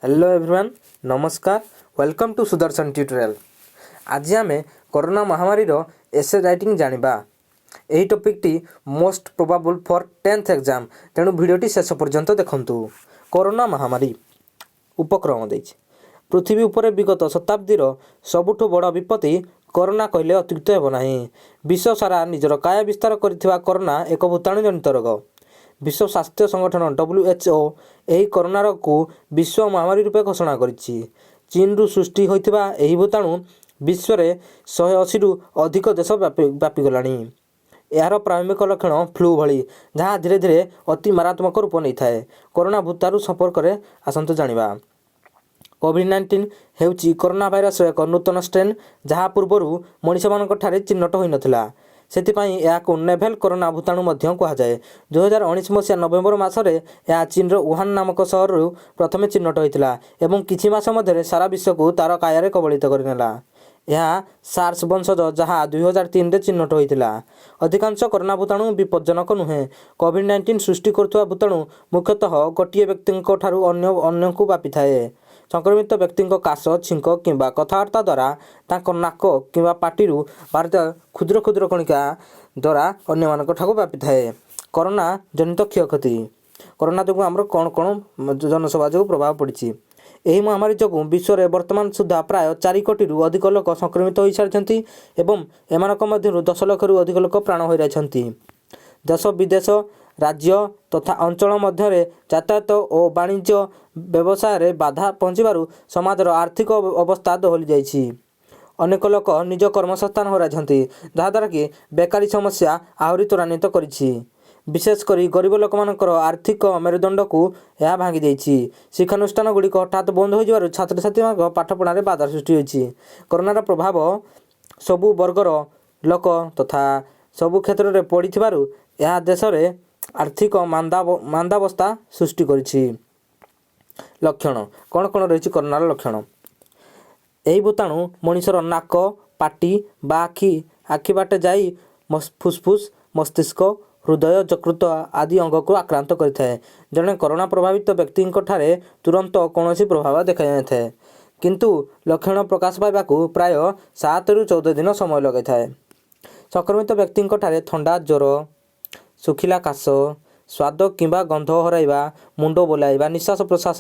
Hello everyone, नमस्कार। Welcome to Sudarshan tutorial. आज आम कोरोना महामारी एसे राइटिंग जानिबा। यही topic most probable for 10th exam, तेणु भिडियोटी शेष पर्यंत देखंतु। कोरोना महामारी उपक्रम देछि। पृथ्वी उपरे विगत शताब्दीर सबुठु बड़ विपत्ति कोरोना कहले अत्युक्त हेब नाही। विश्व सारा निजर काय विस्तार करिथिबा कोरोना एक भूताणु जनित रोग। विश्व स्वास्थ्य संगठन WHO यही कोरोना रोग को विश्व महामारी रूपे घोषणा करिछि। चीन रु सृष्टि होइथिबा एही भूताणु विश्व में 180 रु अधिक देश व्यापी गलानी। यार प्रारंभिक लक्षण फ्लू भली, जहाँ धीरे धीरे अति मारात्मक रूप नहीं थाए। कोरोना भूताणु संपर्क में आसंतु जानिबा। कोविड-19 हेउची कोरोना भाइरस एक नूतन स्ट्रेन, जहाँ पूर्व मनीष मान चिन्हट होई नथिला। सेतिपाई याको नेभेल कोरोना भूताणु मध्य कहुए। 2019 मसीहा नवेम्बर मासरे यह चीन वुहान नामक सहर प्रथम चिन्हट होता एवं किछि मास मध्य सारा विश्व को तार कायारे कबलित करनेला। यह सार्स वंशज, जहाँ 2003 चिन्हट होता। अधिकांश कोरोना भूताणु विपज्जनक नुहे। कोविड-19 सृष्टि करुवा भूताणु मुख्यतः गोटे व्यक्ति अन्य को व्यापी थाए। संक्रमित व्यक्ति काश, छिंक किंबा कथबार्ता द्वारा तांको नाक किंबा पाटी बाहर क्षुद्र क्षुद्र कणिका द्वारा अन्य मानक ठाकु व्यापी थाए। कोरोना जनित क्षयक्षति। कोरोना जो आमर कौन कौन जनसभा जो प्रभाव पड़ी। यही महामारी जो विश्व में वर्तमान सुधा प्राय 4 कोटी अधिक लोक संक्रमित हो सारी एवं एमानक मध्यरु 10 लाख रु अधिक लोक प्राण हो रही। देश विदेश, राज्य तथा अंचल मध्य यातायात और वाणिज्य व्यवसाय रे बाधा पहुँचबार समाजर आर्थिक अवस्था दोहली जाइछि। अनेक लोक निज कर्मसंस्थान हराइछन्ति, जहाद्वारा कि बेकारी समस्या आहरी त्वरान्वित करिछि। विशेषकर गरीब लोकमानकर आर्थिक मेरुदंड को यह भांगी देछि। शिक्षानुष्ठान गुड़िक हठात बंद हो छात्र छात्री पाठपढ़ार बाधा सृष्टि होइछि। कोरोनार प्रभाव सबु वर्गर लोक तथा सबु क्षेत्र में पड़िथिबारु यह देश में आर्थिक मांदावस्था सृष्टि करिछि। लक्षण कौन कौन रही कोरोनार लक्षण। यही भूताणु मनुष्यर नाक, पाटी बा आखि बाटे जाई फुसफुस, मस्तिष्क, हृदय, यकृत आदि अंग को आक्रांत करिଥାଏ। जड़े कोरोना प्रभावित व्यक्ति तुरंत कौन प्रभाव देखा जाए, किंतु लक्षण प्रकाश पाइबाकू प्राय 7 रु 14 दिन समय लगे थाए। संक्रमित व्यक्ति ठंडा, ज्वर, सुखिला काश, स्वाद किंबा गंध हराइबा, मुंड बोलाइबा, निश्वास प्रश्वास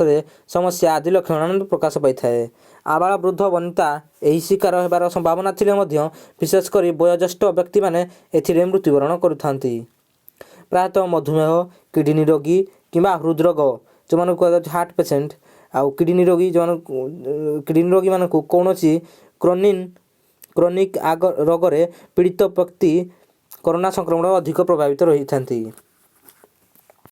समस्या आदि लक्षण प्रकाश पाई थाए। आबाल वृद्ध वनिता यही शिकार होबार संभावना थिले मध्य विशेषकर वयोज्येष्ठ व्यक्ति माने एथिरे मृत्युवरण करुथांती। प्रायतः मधुमेह, किडनी रोगी किंबा हृदरोग जो हार्ट पेसेंट आउ किडनी रोगी मान कौन क्रोनिक रोग रे पीड़ित व्यक्ति कोरोना संक्रमण अधिक प्रभावित रही था।